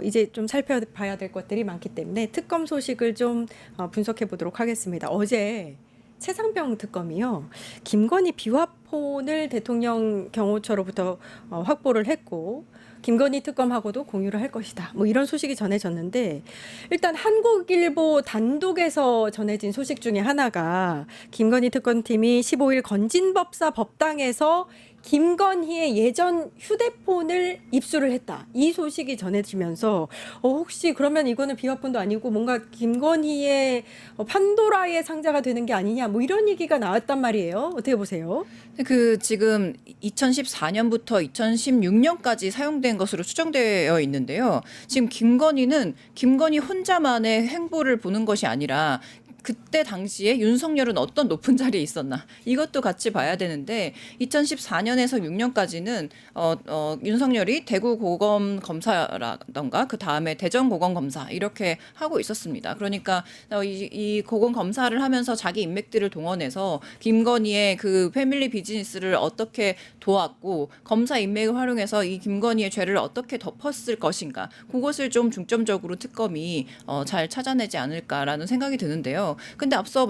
이제 좀 살펴봐야 될 것들이 많기 때문에 특검 소식을 좀 분석해 보도록 하겠습니다. 어제 최상병 특검이요. 김건희 비화폰을 대통령 경호처로부터 확보를 했고 김건희 특검하고도 공유를 할 것이다. 뭐 이런 소식이 전해졌는데 일단 한국일보 단독에서 전해진 소식 중에 하나가 김건희 특검팀이 15일 건진법사 법당에서 김건희의 예전 휴대폰을 입수를 했다. 이 소식이 전해지면서 혹시 그러면 이거는 비화폰도 아니고 뭔가 김건희의 판도라의 상자가 되는 게 아니냐 뭐 이런 얘기가 나왔단 말이에요. 어떻게 보세요? 그 지금 2014년부터 2016년까지 사용된 것으로 추정되어 있는데요. 지금 김건희는 김건희 혼자만의 행보를 보는 것이 아니라 그때 당시에 윤석열은 어떤 높은 자리에 있었나 이것도 같이 봐야 되는데 2014년에서 6년까지는 윤석열이 대구 고검 검사라던가 그 다음에 대전 고검 검사 이렇게 하고 있었습니다. 그러니까 이 고검 검사를 하면서 자기 인맥들을 동원해서 김건희의 그 패밀리 비즈니스를 어떻게 도왔고 검사 인맥을 활용해서 이 김건희의 죄를 어떻게 덮었을 것인가 그것을 좀 중점적으로 특검이 잘 찾아내지 않을까라는 생각이 드는데요. 근데 앞서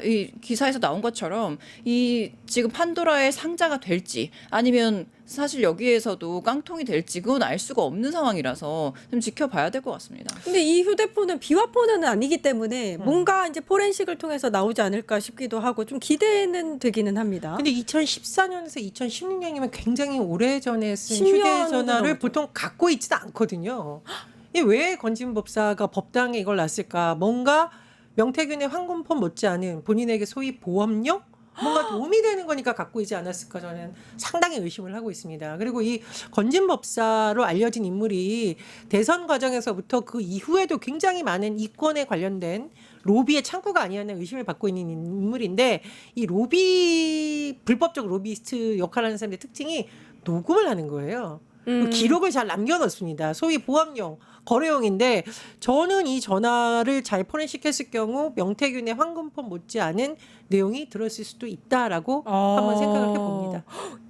이 기사에서 나온 것처럼 이 지금 판도라의 상자가 될지 아니면 사실 여기에서도 깡통이 될지 그건 알 수가 없는 상황이라서 좀 지켜봐야 될 것 같습니다. 근데 이 휴대폰은 비화폰은 아니기 때문에 뭔가 이제 포렌식을 통해서 나오지 않을까 싶기도 하고 좀 기대는 되기는 합니다. 근데 2014년에서 2016년이면 굉장히 오래전에 쓴 10년 휴대전화를 넘었죠. 보통 갖고 있지도 않거든요. 이게 왜 건진법사가 법당에 이걸 놨을까? 뭔가 명태균의 황금폰 못지않은 본인에게 소위 보험료? 뭔가 도움이 되는 거니까 갖고 있지 않았을까 저는 상당히 의심을 하고 있습니다. 그리고 이 건진법사로 알려진 인물이 대선 과정에서부터 그 이후에도 굉장히 많은 이권에 관련된 로비의 창구가 아니었나 의심을 받고 있는 인물인데 이 불법적 로비스트 역할을 하는 사람들의 특징이 녹음을 하는 거예요. 기록을 잘 남겨놓습니다. 소위 보험용, 거래용인데 저는 이 전화를 잘 포렌식했을 경우 명태균의 황금폰 못지않은 내용이 들었을 수도 있다라고 한번 생각을 해봅니다.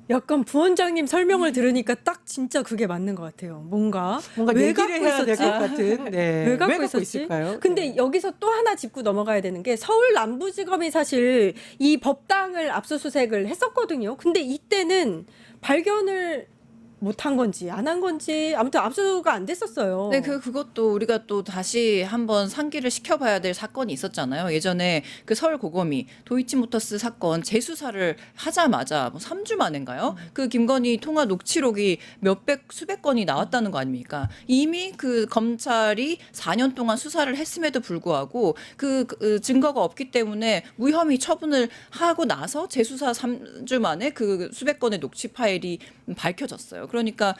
약간 부원장님 설명을 들으니까 딱 진짜 그게 맞는 것 같아요. 뭔가 왜 얘기를 갖고 해야 될 있었지? 것 같은. 네. 왜 갖고 갖고 있었지? 있을까요? 근데 네. 여기서 또 하나 짚고 넘어가야 되는 게 서울 남부지검이 사실 이 법당을 압수수색을 했었거든요. 근데 이때는 발견을 못한 건지 안 한 건지 아무튼 압수가 안 됐었어요. 네, 그것도 우리가 또 다시 한번 상기를 시켜봐야 될 사건이 있었잖아요. 예전에 그 서울고검이 도이치모터스 사건 재수사를 하자마자 뭐 3주 만인가요? 그 김건희 통화 녹취록이 수백 건이 나왔다는 거 아닙니까? 이미 그 검찰이 4년 동안 수사를 했음에도 불구하고 그 증거가 없기 때문에 무혐의 처분을 하고 나서 재수사 3주 만에 그 수백 건의 녹취 파일이 밝혀졌어요. 그러니까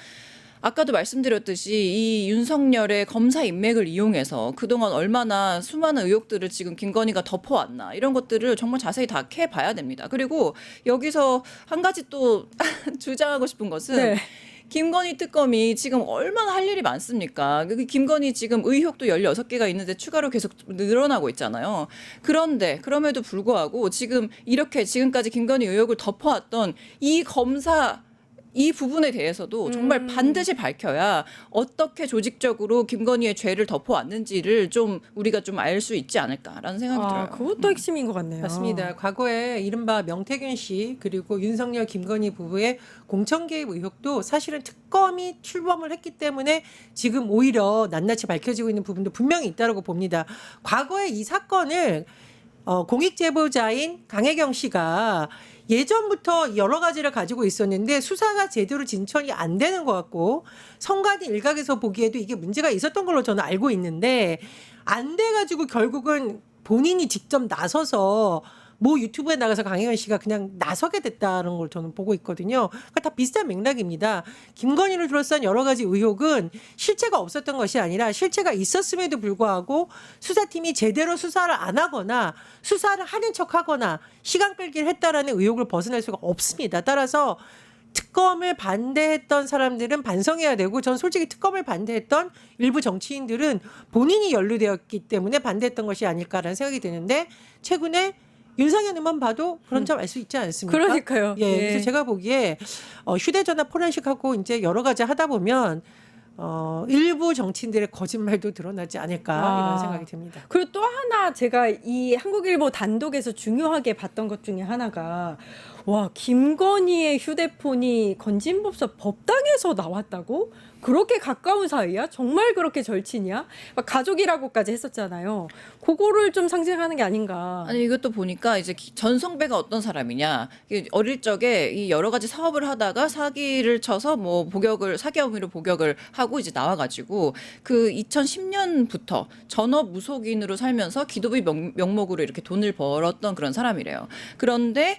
아까도 말씀드렸듯이 이 윤석열의 검사 인맥을 이용해서 그동안 얼마나 수많은 의혹들을 지금 김건희가 덮어왔나 이런 것들을 정말 자세히 다 캐봐야 됩니다. 그리고 여기서 한 가지 또 주장하고 싶은 것은 네. 김건희 특검이 지금 얼마나 할 일이 많습니까? 김건희 지금 의혹도 16개가 있는데 추가로 계속 늘어나고 있잖아요. 그런데 그럼에도 불구하고 지금 이렇게 지금까지 김건희 의혹을 덮어왔던 이 검사 이 부분에 대해서도 정말 반드시 밝혀야 어떻게 조직적으로 김건희의 죄를 덮어왔는지를 좀 우리가 좀 알 수 있지 않을까라는 생각이 들어요. 그것도 핵심인 것 같네요. 맞습니다. 과거에 이른바 명태균 씨 그리고 윤석열 김건희 부부의 공천 개입 의혹도 사실은 특검이 출범을 했기 때문에 지금 오히려 낱낱이 밝혀지고 있는 부분도 분명히 있다고 봅니다. 과거에 이 사건을 공익 제보자인 강혜경 씨가 예전부터 여러 가지를 가지고 있었는데 수사가 제대로 진전이 안 되는 것 같고 성가대 일각에서 보기에도 이게 문제가 있었던 걸로 저는 알고 있는데 안 돼가지고 결국은 본인이 직접 나서서 뭐 유튜브에 나가서 강혜연 씨가 그냥 나서게 됐다는 걸 저는 보고 있거든요. 그러니까 다 비슷한 맥락입니다. 김건희를 둘러싼 여러 가지 의혹은 실체가 없었던 것이 아니라 실체가 있었음에도 불구하고 수사팀이 제대로 수사를 안 하거나 수사를 하는 척하거나 시간 끌기를 했다라는 의혹을 벗어날 수가 없습니다. 따라서 특검을 반대했던 사람들은 반성해야 되고 전 솔직히 특검을 반대했던 일부 정치인들은 본인이 연루되었기 때문에 반대했던 것이 아닐까라는 생각이 드는데 최근에 윤상현 의원 봐도 그런 점 알 수 있지 않습니까? 그러니까요. 예, 그래서 제가 보기에 휴대전화 포렌식하고 이제 여러 가지 하다 보면 일부 정치인들의 거짓말도 드러나지 않을까 이런 생각이 듭니다. 그리고 또 하나 제가 이 한국일보 단독에서 중요하게 봤던 것 중에 하나가 와 김건희의 휴대폰이 건진법사 법당에서 나왔다고? 그렇게 가까운 사이야? 정말 그렇게 절친이야? 막 가족이라고까지 했었잖아요. 그거를 좀 상징하는 게 아닌가. 아니 이것도 보니까 이제 전성배가 어떤 사람이냐. 이게 어릴 적에 이 여러 가지 사업을 하다가 사기를 쳐서 뭐 사기 혐의로 복역을 하고 이제 나와가지고 그 2010년부터 전업 무속인으로 살면서 기도비 명목으로 이렇게 돈을 벌었던 그런 사람이래요. 그런데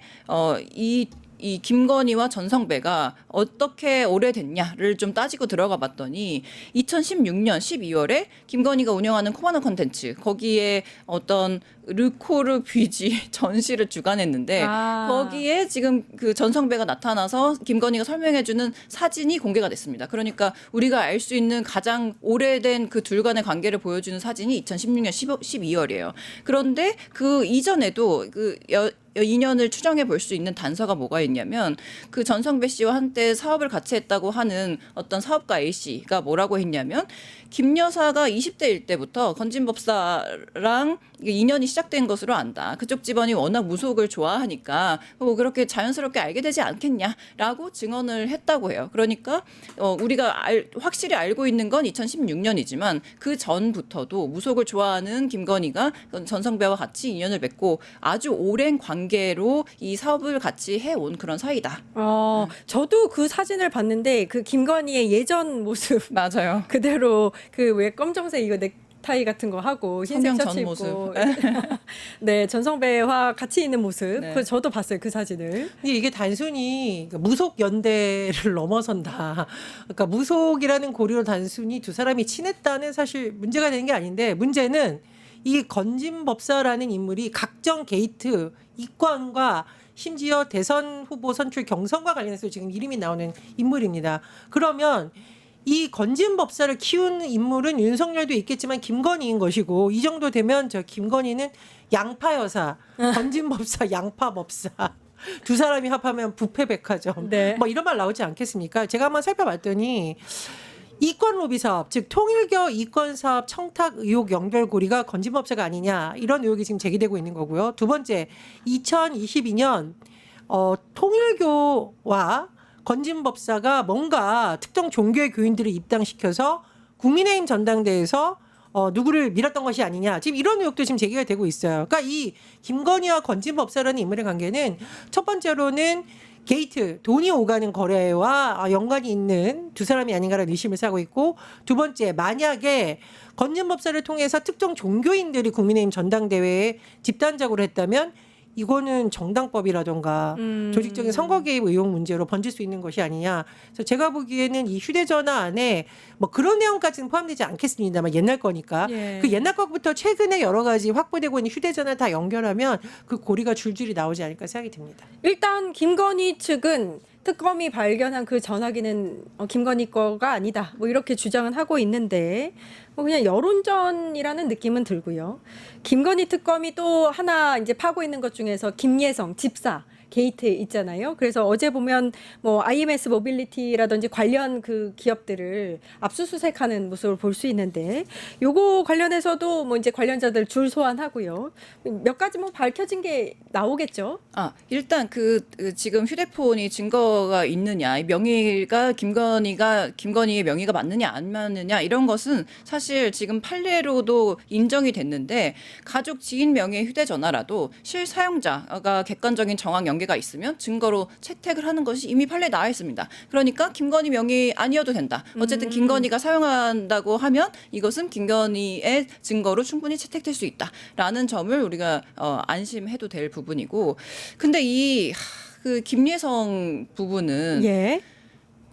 이 김건희와 전성배가 어떻게 오래됐냐를 좀 따지고 들어가 봤더니 2016년 12월에 김건희가 운영하는 코바나 콘텐츠 거기에 어떤 르코르 뷔지 전시를 주관했는데 거기에 지금 그 전성배가 나타나서 김건희가 설명해주는 사진이 공개가 됐습니다. 그러니까 우리가 알 수 있는 가장 오래된 그 둘 간의 관계를 보여주는 사진이 2016년 12월이에요. 그런데 그 이전에도 인연을 추정해 볼 수 있는 단서가 뭐가 있냐면 그 전성배 씨와 한때 사업을 같이 했다고 하는 어떤 사업가 A 씨가 뭐라고 했냐면 김 여사가 20대일 때부터 건진법사랑 인연이 시작된 것으로 안다. 그쪽 집안이 워낙 무속을 좋아하니까 뭐 그렇게 자연스럽게 알게 되지 않겠냐라고 증언을 했다고 해요. 그러니까 우리가 확실히 알고 있는 건 2016년이지만 그 전부터도 무속을 좋아하는 김건희가 전성배와 같이 인연을 맺고 아주 오랜 관계로 이 사업을 같이 해온 그런 사이다. 저도 그 사진을 봤는데 그 김건희의 예전 모습 맞아요. 그대로 그 왜 검정색 이거 넥타이 같은 거 하고 흰색 성명 셔츠 전 입고 모습. 네 전성배와 같이 있는 모습 네. 그 저도 봤어요 그 사진을. 근데 이게 단순히 무속 연대를 넘어선다. 그러니까 무속이라는 고리로 단순히 두 사람이 친했다는 사실 문제가 되는 게 아닌데 문제는 이 건진법사라는 인물이 각종 게이트 이권과 심지어 대선 후보 선출 경선과 관련해서 지금 이름이 나오는 인물입니다. 그러면 이 건진법사를 키운 인물은 윤석열도 있겠지만 김건희인 것이고 이 정도 되면 저 김건희는 양파 여사, 건진법사, 양파법사 두 사람이 합하면 부패백화점 네. 뭐 이런 말 나오지 않겠습니까? 제가 한번 살펴봤더니 이권 로비 사업, 즉 통일교 이권 사업 청탁 의혹 연결고리가 건진법사가 아니냐 이런 의혹이 지금 제기되고 있는 거고요. 두 번째, 2022년 통일교와 건진법사가 뭔가 특정 종교의 교인들을 입당시켜서 국민의힘 전당대회에서 누구를 밀었던 것이 아니냐. 지금 이런 의혹도 지금 제기가 되고 있어요. 그러니까 이 김건희와 건진법사라는 인물의 관계는 첫 번째로는 게이트, 돈이 오가는 거래와 연관이 있는 두 사람이 아닌가라는 의심을 사고 있고 두 번째, 만약에 건진법사를 통해서 특정 종교인들이 국민의힘 전당대회에 집단적으로 했다면 이거는 정당법이라던가 조직적인 선거 개입 의혹 문제로 번질 수 있는 것이 아니냐. 그래서 제가 보기에는 이 휴대전화 안에 뭐 그런 내용까지는 포함되지 않겠습니다만 옛날 거니까 예. 그 옛날 것부터 최근에 여러 가지 확보되고 있는 휴대전화 다 연결하면 그 고리가 줄줄이 나오지 않을까 생각이 듭니다. 일단 김건희 측은 특검이 발견한 그 전화기는 김건희 거가 아니다. 뭐 이렇게 주장은 하고 있는데 뭐 그냥 여론전이라는 느낌은 들고요. 김건희 특검이 또 하나 이제 파고 있는 것 중에서 김예성 집사 게이트 있잖아요. 그래서 어제 보면 뭐 IMS 모빌리티라든지 관련 그 기업들을 압수수색하는 모습을 볼 수 있는데 요거 관련해서도 뭐 이제 관련자들 줄 소환하고요. 몇 가지 뭐 밝혀진 게 나오겠죠. 일단 지금 휴대폰이 증거가 있느냐, 이 명의가 김건희의 명의가 맞느냐 안 맞느냐 이런 것은 사실 지금 판례로도 인정이 됐는데 가족 지인 명의의 휴대전화라도 실사용자가 객관적인 정황 연계가 있으면 증거로 채택을 하는 것이 이미 판례에 나와 있습니다. 그러니까 김건희 명의 아니어도 된다. 어쨌든 김건희가 사용한다고 하면 이것은 김건희의 증거로 충분히 채택될 수 있다라는 점을 우리가 안심해도 될 부분이고, 근데 그 김예성 부분은 예.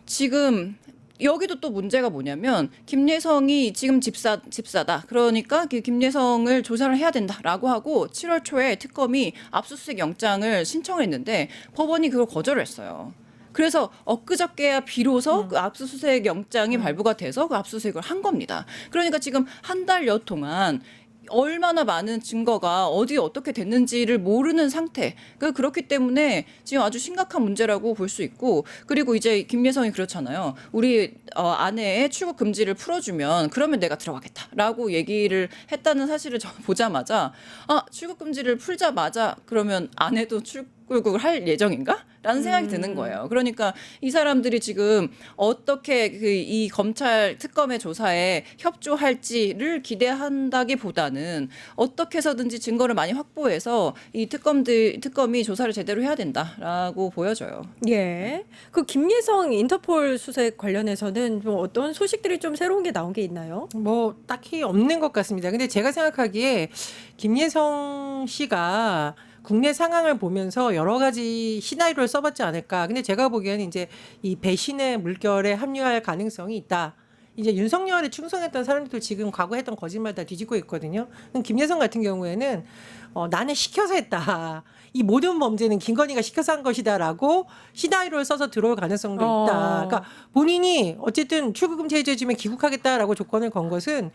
지금 여기도 또 문제가 뭐냐면 김예성이 지금 집사다. 그러니까 그 김예성을 조사를 해야 된다라고 하고 7월 초에 특검이 압수수색 영장을 신청을 했는데 법원이 그걸 거절을 했어요. 그래서 엊그저께야 비로소 그 압수수색 영장이 발부가 돼서 그 압수수색을 한 겁니다. 그러니까 지금 한 달여 동안 얼마나 많은 증거가 어디 어떻게 됐는지를 모르는 상태. 그렇기 때문에 지금 아주 심각한 문제라고 볼 수 있고, 그리고 이제 김예성이 그렇잖아요. 우리 아내의 출국 금지를 풀어주면 그러면 내가 들어가겠다라고 얘기를 했다는 사실을 저 보자마자 출국 금지를 풀자마자 그러면 아내도 출국을 할 예정인가? 라는 생각이 드는 거예요. 그러니까 이 사람들이 지금 어떻게 이 검찰 특검의 조사에 협조할지를 기대한다기보다는 어떻게 해서든지 증거를 많이 확보해서 이 특검이 조사를 제대로 해야 된다라고 보여져요. 예. 그 김예성 인터폴 수색 관련해서는 좀 어떤 소식들이 좀 새로운 게 나온 게 있나요? 뭐 딱히 없는 것 같습니다. 근데 제가 생각하기에 김예성 씨가 국내 상황을 보면서 여러 가지 시나리오를 써봤지 않을까. 근데 제가 보기에는 이제 이 배신의 물결에 합류할 가능성이 있다. 이제 윤석열에 충성했던 사람들도 지금 과거에 했던 거짓말 다 뒤집고 있거든요. 그럼 김예성 같은 경우에는 나는 시켜서 했다. 이 모든 범죄는 김건희가 시켜서 한 것이다라고 시나리오를 써서 들어올 가능성도 있다. 그러니까 본인이 어쨌든 출국금지 해제해주면 귀국하겠다라고 조건을 건 것은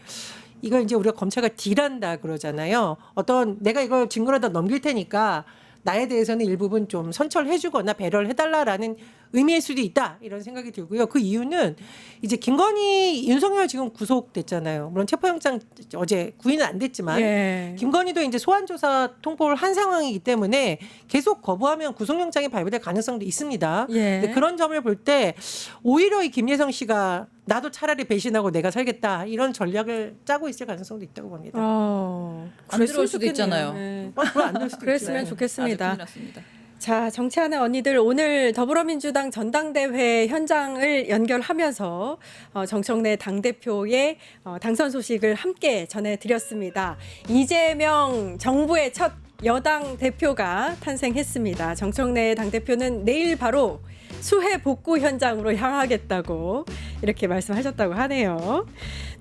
이걸 이제 우리가 검찰가 딜한다 그러잖아요. 어떤 내가 이걸 증거로 다 넘길 테니까 나에 대해서는 일부분 좀 선처해주거나 배려를 해달라라는 의미일 수도 있다 이런 생각이 들고요. 그 이유는 이제 김건희, 윤석열 지금 구속됐잖아요. 물론 체포영장 어제 구인은 안 됐지만 예. 김건희도 이제 소환조사 통보를 한 상황이기 때문에 계속 거부하면 구속영장이 발부될 가능성도 있습니다. 예. 근데 그런 점을 볼 때 오히려 이 김예성 씨가 나도 차라리 배신하고 내가 살겠다 이런 전략을 짜고 있을 가능성도 있다고 봅니다. 안 그랬으면 들어올 수도 좋겠네요. 있잖아요. 예. 안될 수도 그랬으면 있죠. 좋겠습니다. 아주 큰일 났습니다. 자, 정치하는 언니들 오늘 더불어민주당 전당대회 현장을 연결하면서 정청래 당대표의 당선 소식을 함께 전해드렸습니다. 이재명 정부의 첫 여당 대표가 탄생했습니다. 정청래 당대표는 내일 바로 수해 복구 현장으로 향하겠다고 이렇게 말씀하셨다고 하네요.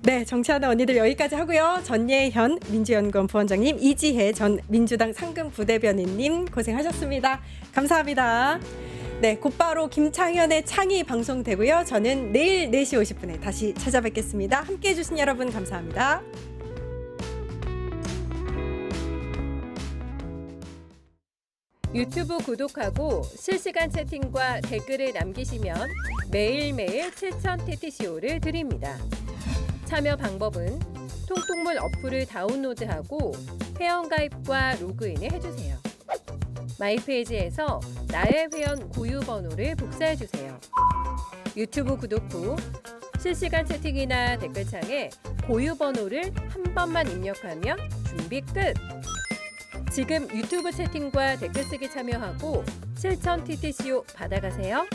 네, 정치하는 언니들 여기까지 하고요. 전예현 민주연구원 부원장님, 이지혜 전 민주당 상근 부대변인님 고생하셨습니다. 감사합니다. 네, 곧바로 김창현의 창이 방송되고요. 저는 내일 4시 50분에 다시 찾아뵙겠습니다. 함께해 주신 여러분 감사합니다. 유튜브 구독하고 실시간 채팅과 댓글을 남기시면 매일매일 7,000TTCO를 드립니다. 참여 방법은 통통물 어플을 다운로드하고 회원가입과 로그인을 해주세요. 마이페이지에서 나의 회원 고유 번호를 복사해주세요. 유튜브 구독 후 실시간 채팅이나 댓글창에 고유 번호를 한 번만 입력하면 준비 끝! 지금 유튜브 채팅과 댓글 쓰기 참여하고 7,000TTCO 받아가세요.